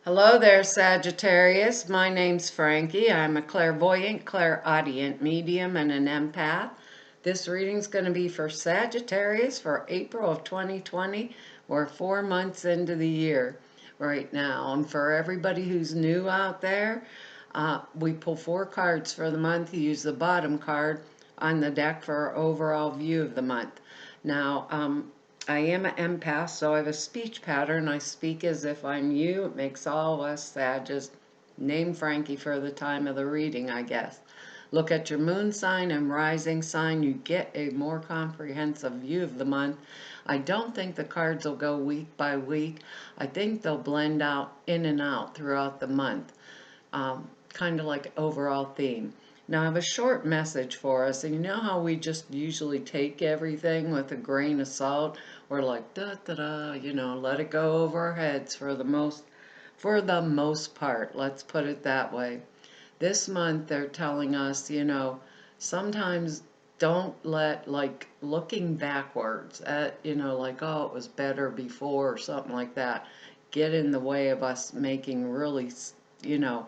Hello there, Sagittarius. My name's Frankie. I'm a clairvoyant, clairaudient medium, and an empath. This reading's going to be for Sagittarius for April of 2020. We're 4 months into the year right now. And for everybody who's new out there, we pull 4 cards for the month. You use the bottom card on the deck for our overall view of the month. Now, I am an empath, so I have a speech pattern. I speak as if I'm you. It makes all of us sad. Just name Frankie for the time of the reading, I guess. Look at your moon sign and rising sign. You get a more comprehensive view of the month. I don't think the cards will go week by week. I think they'll blend out in and out throughout the month, kind of like overall theme. Now I have a short message for us, and you know how we just usually take everything with a grain of salt? We're like da da da, let it go over our heads for the most part. Let's put it that way. This month they're telling us, sometimes don't let like looking backwards at, like, oh, it was better before or something like that, get in the way of us making really, you know,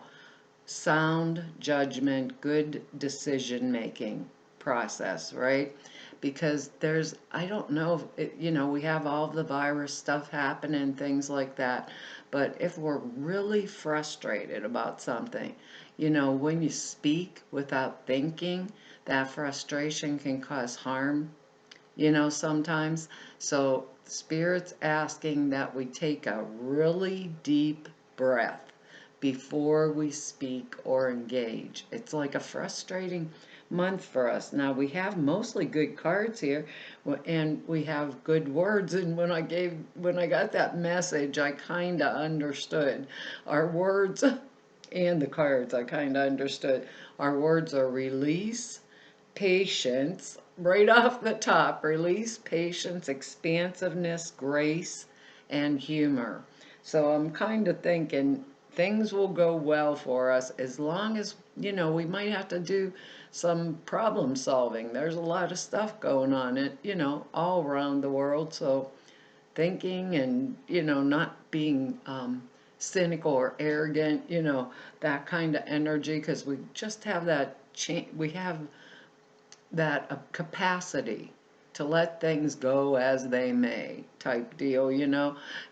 sound judgment, good decision making process, right? Because I don't know, if we have all the virus stuff happening, things like that. But if we're really frustrated about something, when you speak without thinking, that frustration can cause harm, sometimes. So, Spirit's asking that we take a really deep breath before we speak or engage. It's like a frustrating month for us. Now, we have mostly good cards here, and we have good words. And when I got that message, I kind of understood our words and the cards. I kind of understood our words are release, patience, right off the top, release, patience, expansiveness, grace, and humor. So I'm kind of thinking things will go well for us as long as, we might have to do some problem solving. There's a lot of stuff going on, all around the world. So thinking and, not being cynical or arrogant, that kind of energy, because we just have we have that capacity to let things go as they may type deal,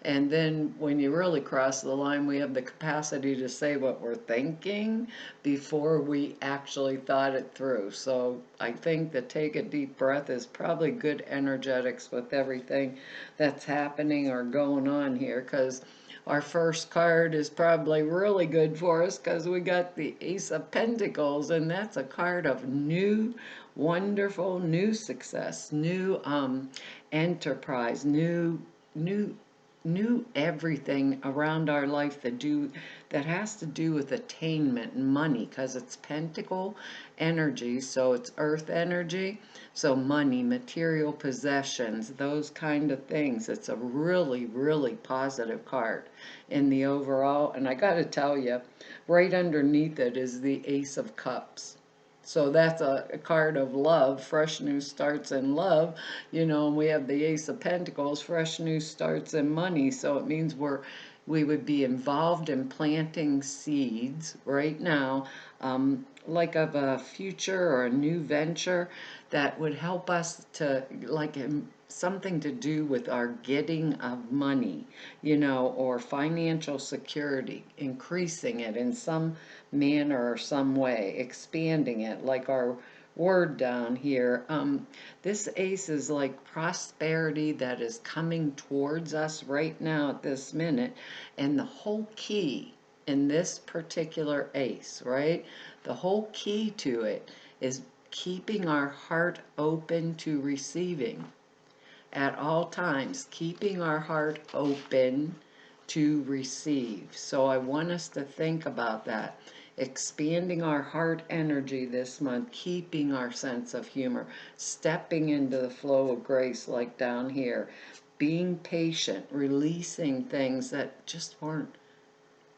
and then when you really cross the line, we have the capacity to say what we're thinking before we actually thought it through. So I think that take a deep breath is probably good energetics with everything that's happening or going on here, because our first card is probably really good for us because we got the Ace of Pentacles, and that's a card of new, wonderful, new success, new enterprise, new everything around our life that has to do with attainment and money, because it's pentacle energy, so it's earth energy, so money, material possessions, those kind of things. It's a really, really positive card in the overall. And I got to tell you, right underneath it is the Ace of Cups. So that's a card of love, fresh new starts in love, and we have the Ace of Pentacles, fresh new starts in money. So it means we would be involved in planting seeds right now, like of a future or a new venture that would help us to, like, something to do with our getting of money, or financial security, increasing it in some manner or some way, expanding it, like our word down here. This ace is like prosperity that is coming towards us right now at this minute, and the whole key in this particular ace, right? The whole key to it is keeping our heart open to receiving at all times, keeping our heart open to receive. So I want us to think about that. Expanding our heart energy this month, keeping our sense of humor, stepping into the flow of grace like down here, being patient, releasing things that just weren't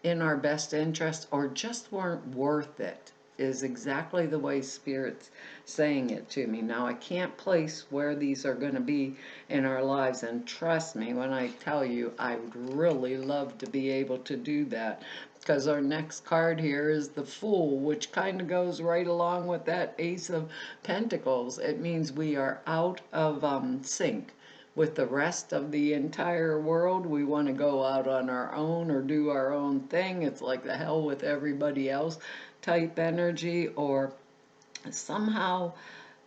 in our best interest or just weren't worth it is exactly the way Spirit's saying it to me. Now, I can't place where these are going to be in our lives, and trust me when I tell you, I would really love to be able to do that, because our next card here is the Fool, which kind of goes right along with that Ace of Pentacles. It means we are out of sync with the rest of the entire world. We want to go out on our own or do our own thing. It's like the hell with everybody else type energy, or somehow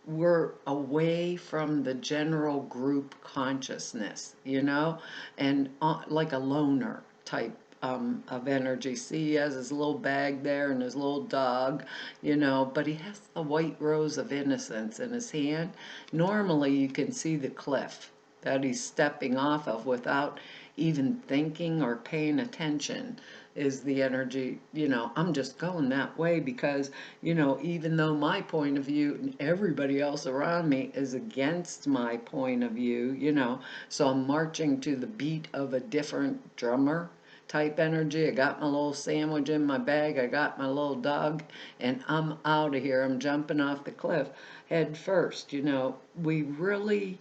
we're away from the general group consciousness, and like a loner type of energy. See, he has his little bag there and his little dog, but he has the white rose of innocence in his hand. Normally, you can see the cliff that he's stepping off of without even thinking or paying attention is the energy. I'm just going that way because, even though my point of view and everybody else around me is against my point of view, so I'm marching to the beat of a different drummer type energy. I got my little sandwich in my bag, I got my little dog, and I'm out of here. I'm jumping off the cliff head first. We really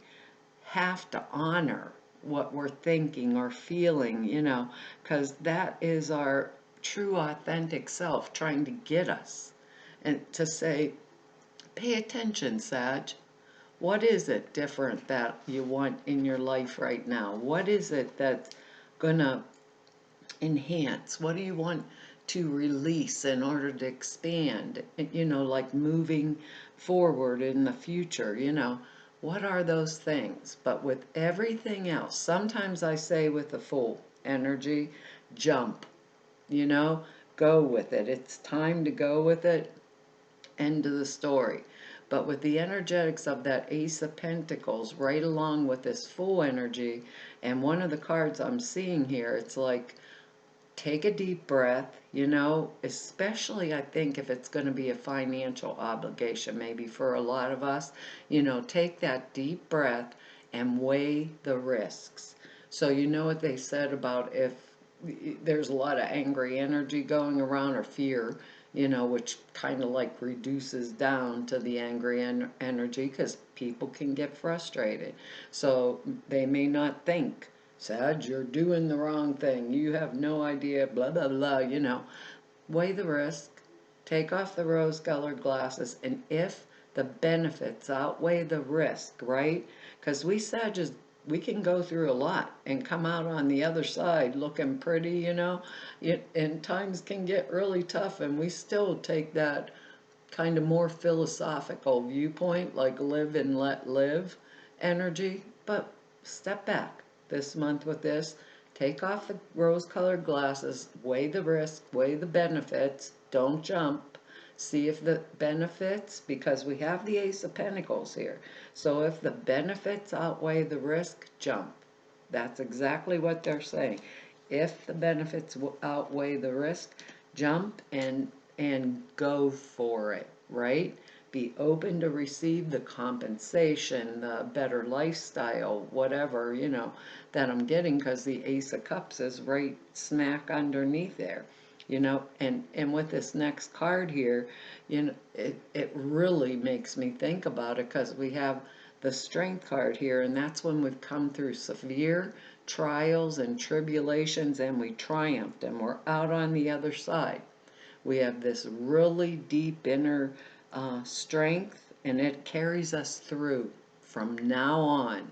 have to honor what we're thinking or feeling, because that is our true authentic self trying to get us and to say, pay attention, Sag. What is it different that you want in your life right now? What is it that's gonna enhance? What do you want to release in order to expand? Like moving forward in the future, what are those things? But with everything else, sometimes I say with the Fool energy, jump, you know, go with it. It's time to go with it. End of the story. But with the energetics of that Ace of Pentacles right along with this Fool energy, and one of the cards I'm seeing here, it's like, take a deep breath, especially I think if it's going to be a financial obligation, maybe for a lot of us, take that deep breath and weigh the risks. So you know what they said about if there's a lot of angry energy going around, or fear, which kind of like reduces down to the angry energy because people can get frustrated. So they may not think, Sag, you're doing the wrong thing. You have no idea, blah, blah, blah, Weigh the risk, take off the rose-colored glasses, and if the benefits outweigh the risk, right? Because we Sagittarius, we can go through a lot and come out on the other side looking pretty, and times can get really tough, and we still take that kind of more philosophical viewpoint, like live and let live energy, but step back this month with this. Take off the rose-colored glasses, weigh the risk, weigh the benefits, don't jump. See if the benefits, because we have the Ace of Pentacles here, so if the benefits outweigh the risk, jump. That's exactly what they're saying. If the benefits outweigh the risk, jump and go for it, right? Be open to receive the compensation, the better lifestyle, whatever, that I'm getting, because the Ace of Cups is right smack underneath there, and with this next card here, it really makes me think about it, because we have the Strength card here, and that's when we've come through severe trials and tribulations, and we triumphed, and we're out on the other side. We have this really deep inner strength, and it carries us through from now on.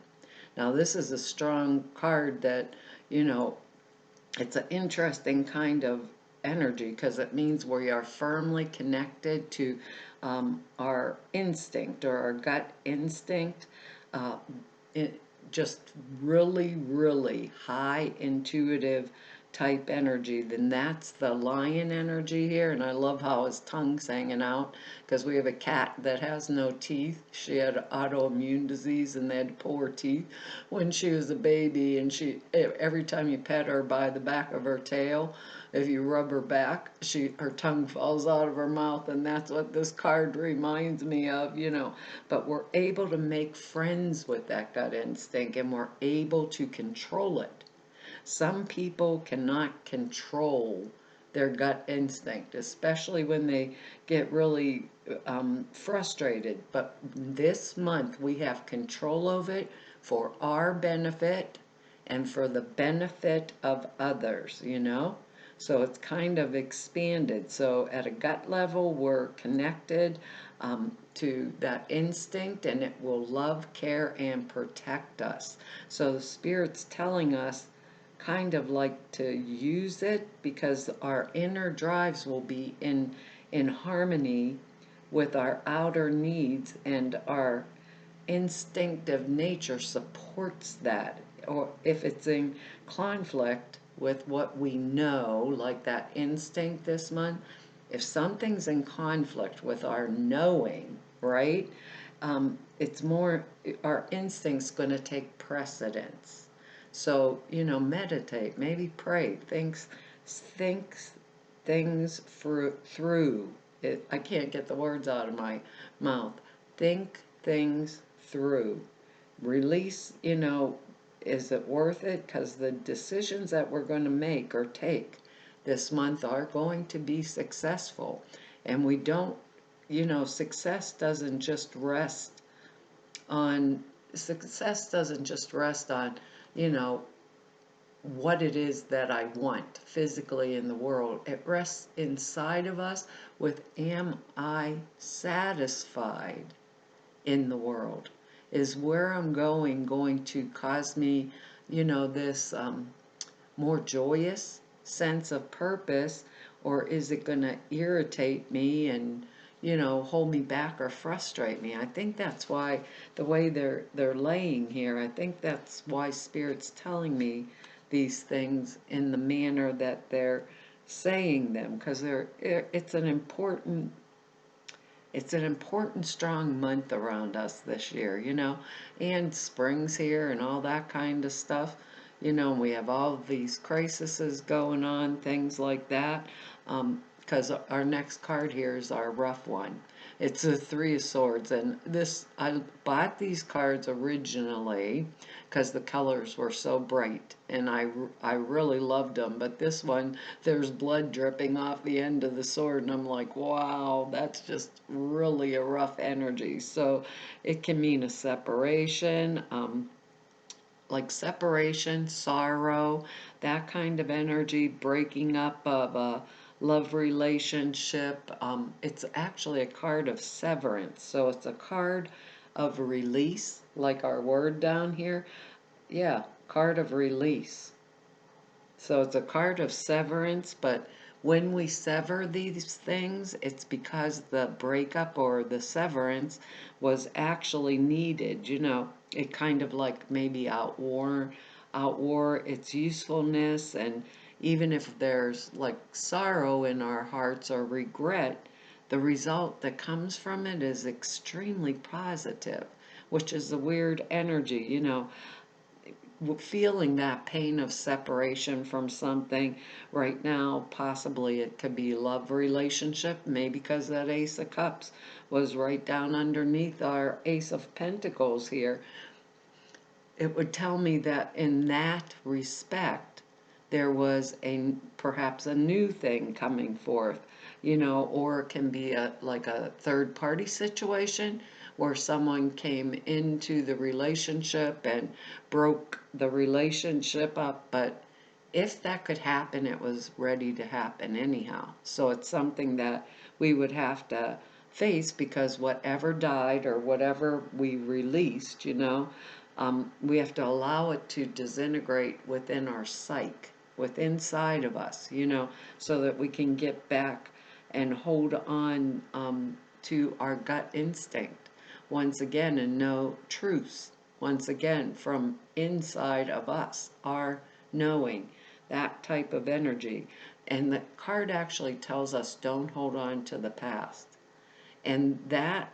Now, this is a strong card that, it's an interesting kind of energy, because it means we are firmly connected to our instinct, or our gut instinct. It just really, really high intuitive type energy. Then that's the Lion energy here, and I love how his tongue's hanging out, because we have a cat that has no teeth. She had autoimmune disease, and they had to pull her teeth when she was a baby, and every time you pet her by the back of her tail, if you rub her back, her tongue falls out of her mouth, and that's what this card reminds me of, But we're able to make friends with that gut instinct, and we're able to control it. Some people cannot control their gut instinct, especially when they get really frustrated. But this month we have control of it for our benefit and for the benefit of others, you know? So it's kind of expanded. So at a gut level, we're connected to that instinct, and it will love, care, and protect us. So the Spirit's telling us kind of like to use it because our inner drives will be in harmony with our outer needs, and our instinctive nature supports that. Or if it's in conflict with what we know, like that instinct this month, if something's in conflict with our knowing, right, it's more, our instinct's going to take precedence. So, you know, meditate, maybe pray, think things through. I can't get the words out of my mouth. Think things through. Release, you know, is it worth it? Because the decisions that we're going to make or take this month are going to be successful. And we don't, you know, success doesn't just rest on, you know, what it is that I want physically in the world. It rests inside of us with, am I satisfied in the world? Is where I'm going to cause me, you know, this more joyous sense of purpose, or is it going to irritate me and, you know, hold me back or frustrate me? I think that's why the way they're laying here, I think that's why Spirit's telling me these things in the manner that they're saying them, because it's an important strong month around us this year, you know, and spring's here and all that kind of stuff. You know, we have all these crises going on, things like that. Because our next card here is our rough one. It's the Three of Swords, and I bought these cards originally because the colors were so bright, and I really loved them. But this one, there's blood dripping off the end of the sword, and I'm like, wow, that's just really a rough energy. So it can mean a separation. Like separation, sorrow, that kind of energy, breaking up of a love relationship. It's actually a card of severance. So it's a card of release, like our word down here. Yeah, card of release. So it's a card of severance, but when we sever these things, it's because the breakup or the severance was actually needed. You know, it kind of like maybe outwore its usefulness, and even if there's like sorrow in our hearts or regret, the result that comes from it is extremely positive, which is a weird energy, you know, feeling that pain of separation from something right now. Possibly it could be love relationship, maybe because that Ace of Cups was right down underneath our Ace of Pentacles here. It would tell me that in that respect there was perhaps a new thing coming forth, you know, or it can be like a third party situation where someone came into the relationship and broke the relationship up. But if that could happen, it was ready to happen anyhow. So it's something that we would have to face, because whatever died or whatever we released, you know, we have to allow it to disintegrate within our psyche, within inside of us, you know, so that we can get back and hold on to our gut instinct once again, and know truths once again from inside of us, our knowing, that type of energy. And the card actually tells us don't hold on to the past. And that,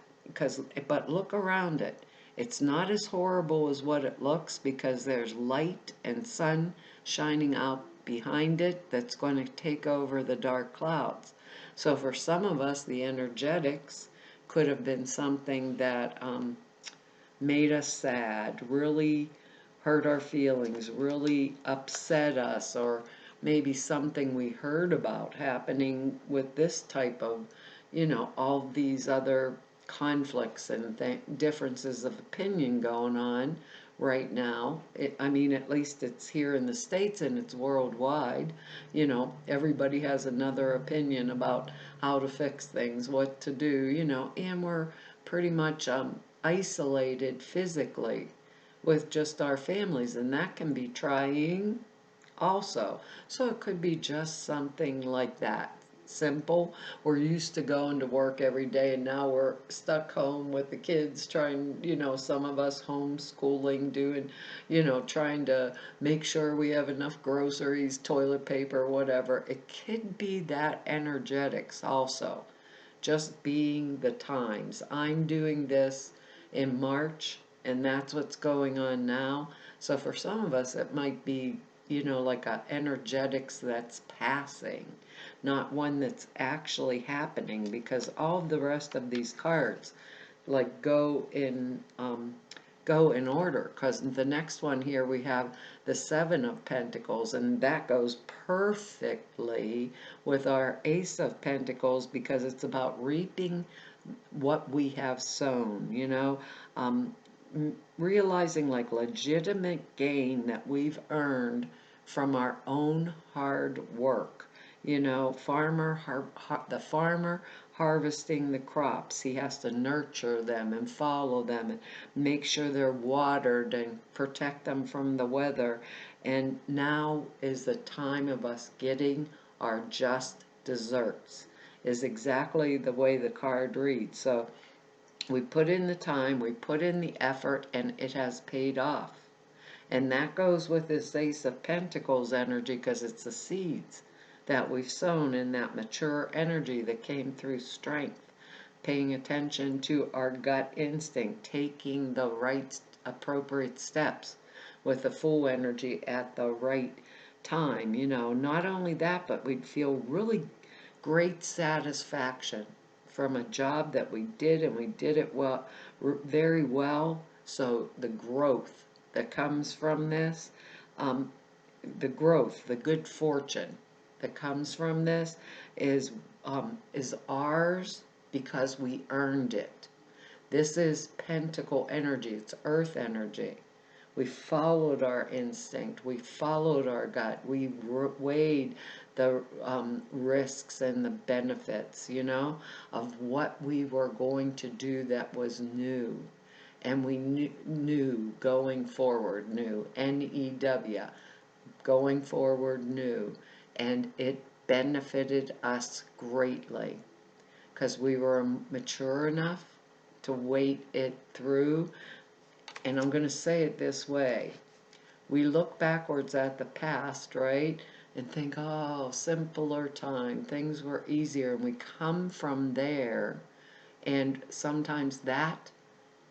but look around it. It's not as horrible as what it looks, because there's light and sun shining out behind it that's going to take over the dark clouds. So for some of us, the energetics could have been something that made us sad, really hurt our feelings, really upset us, or maybe something we heard about happening with this type of, all these other conflicts and differences of opinion going on right now. I mean, at least it's here in the States and it's worldwide. Everybody has another opinion about how to fix things, what to do, and we're pretty much isolated physically with just our families, and that can be trying also. So it could be just something like that. Simple. We're used to going to work every day and now we're stuck home with the kids trying, some of us homeschooling, doing, trying to make sure we have enough groceries, toilet paper, whatever. It could be that energetics also. Just being the times. I'm doing this in March and that's what's going on now. So for some of us, it might be, like a energetics that's passing, not one that's actually happening, because all the rest of these cards like go in order, because the next one here we have the Seven of Pentacles, and that goes perfectly with our Ace of Pentacles because it's about reaping what we have sown, realizing like legitimate gain that we've earned from our own hard work. The farmer harvesting the crops, he has to nurture them and follow them and make sure they're watered and protect them from the weather. And now is the time of us getting our just desserts, is exactly the way the card reads. So we put in the time, we put in the effort, and it has paid off. And that goes with this Ace of Pentacles energy because it's the seeds that we've sown in that mature energy that came through strength, paying attention to our gut instinct, taking the right appropriate steps with the full energy at the right time. Not only that, but we'd feel really great satisfaction from a job that we did, and we did it well, very well. So the growth that comes from this, um, the growth, the good fortune that comes from this is ours because we earned it. This is pentacle energy. It's earth energy. We followed our instinct. We followed our gut. We weighed the risks and the benefits, of what we were going to do that was new. And we knew going forward, new, N-E-W, going forward, new. And it benefited us greatly because we were mature enough to wait it through. And I'm going to say it this way. We look backwards at the past, right? And think, oh, simpler time. Things were easier. And we come from there. And sometimes that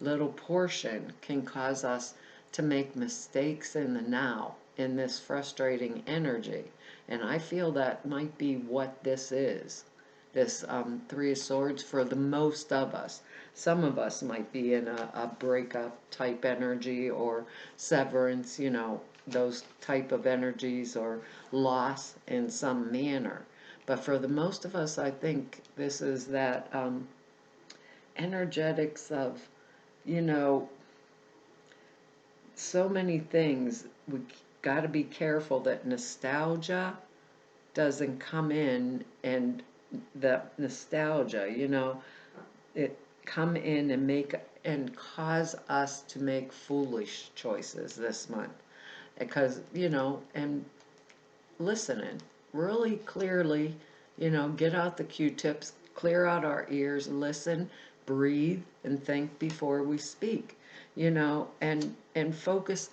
little portion can cause us to make mistakes in the now, in this frustrating energy. And I feel that might be what this is. This Three of Swords for the most of us. Some of us might be in a breakup type energy or severance, those type of energies, or loss in some manner. But for the most of us, I think this is that energetics of, so many things. We got to be careful that nostalgia doesn't come in, and the nostalgia, it come in and make and cause us to make foolish choices this month. Because, and listening really clearly, get out the Q-tips, clear out our ears, listen, breathe, and think before we speak, and focus.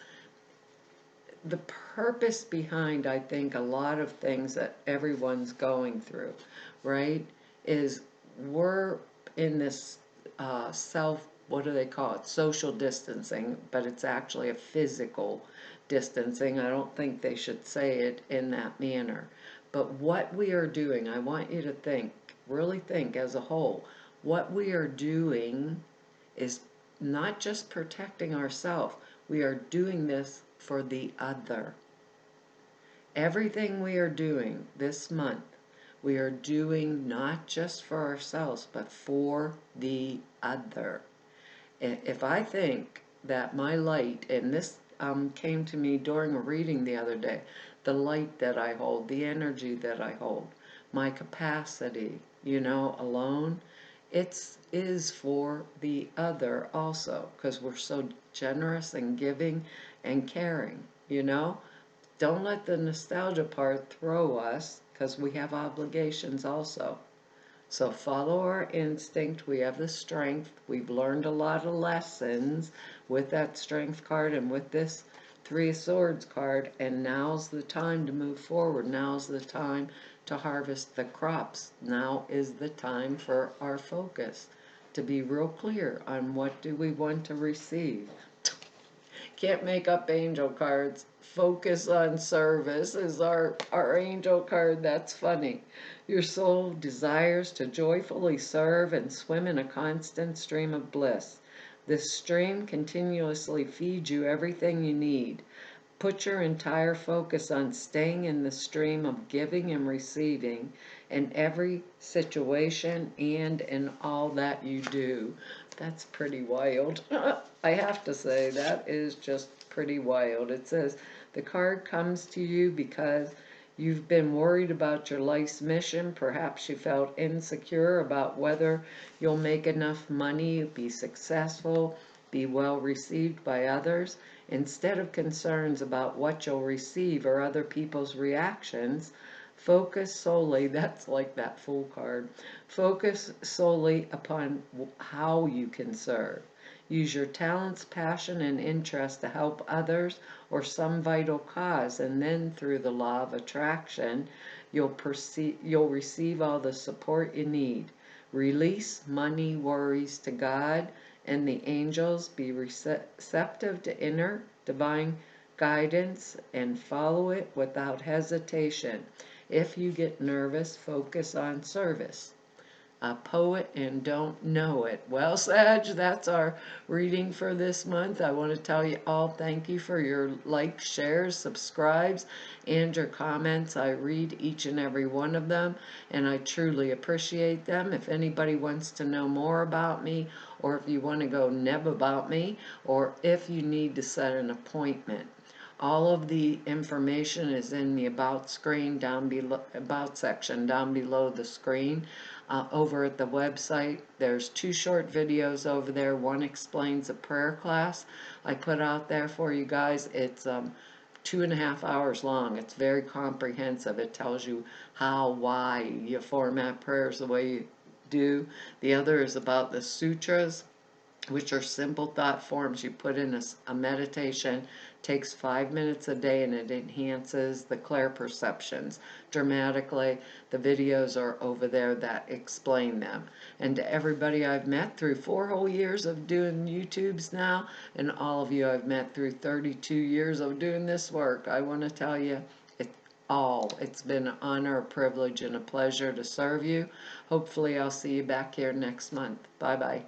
The purpose behind, I think, a lot of things that everyone's going through, right, is we're in this what do they call it? Social distancing, but it's actually a physical distancing. I don't think they should say it in that manner. But what we are doing, I want you to think, really think as a whole, what we are doing is not just protecting ourselves, we are doing this for the other. Everything we are doing this month, we are doing not just for ourselves, but for the other. If I think that my light, and this came to me during a reading the other day, the light that I hold, the energy that I hold, my capacity, alone, is for the other also, because we're so generous and giving and caring, Don't let the nostalgia part throw us, because we have obligations also. So follow our instinct. We have the strength. We've learned a lot of lessons with that strength card and with this Three of Swords card. And now's the time to move forward. Now's the time to harvest the crops. Now is the time for our focus to be real clear on what do we want to receive. Can't make up angel cards. Focus on service is our angel card. That's funny. Your soul desires to joyfully serve and swim in a constant stream of bliss. This stream continuously feeds you everything you need. Put your entire focus on staying in the stream of giving and receiving in every situation and in all that you do. That's pretty wild. I have to say, that is just pretty wild. It says, the card comes to you because you've been worried about your life's mission. Perhaps you felt insecure about whether you'll make enough money, be successful, be well received by others. Instead of concerns about what you'll receive or other people's reactions, focus solely, that's like that Fool card, focus solely upon how you can serve. Use your talents, passion, and interest to help others or some vital cause, and then through the law of attraction, you'll receive all the support you need. Release money worries to God and the angels. Be receptive to inner divine guidance and follow it without hesitation. If you get nervous, focus on service. A poet and don't know it. Well, Sag, that's our reading for this month. I want to tell you all thank you for your likes, shares, subscribes, and your comments. I read each and every one of them, and I truly appreciate them. If anybody wants to know more about me, or if you want to go neb about me, or if you need to set an appointment, all of the information is in the about screen down below, about section down below the screen. Over at the website, there's 2 short videos over there. One explains a prayer class I put out there for you guys. It's 2.5 hours long. It's very comprehensive. It tells you how, why you format prayers the way you do. The other is about the sutras, which are simple thought forms you put in a meditation. Takes 5 minutes a day, and it enhances the clear perceptions dramatically. The videos are over there that explain them. And to everybody I've met through 4 whole years of doing YouTubes now, and all of you I've met through 32 years of doing this work, I want to tell you, it's been an honor, a privilege, and a pleasure to serve you. Hopefully I'll see you back here next month. Bye-bye.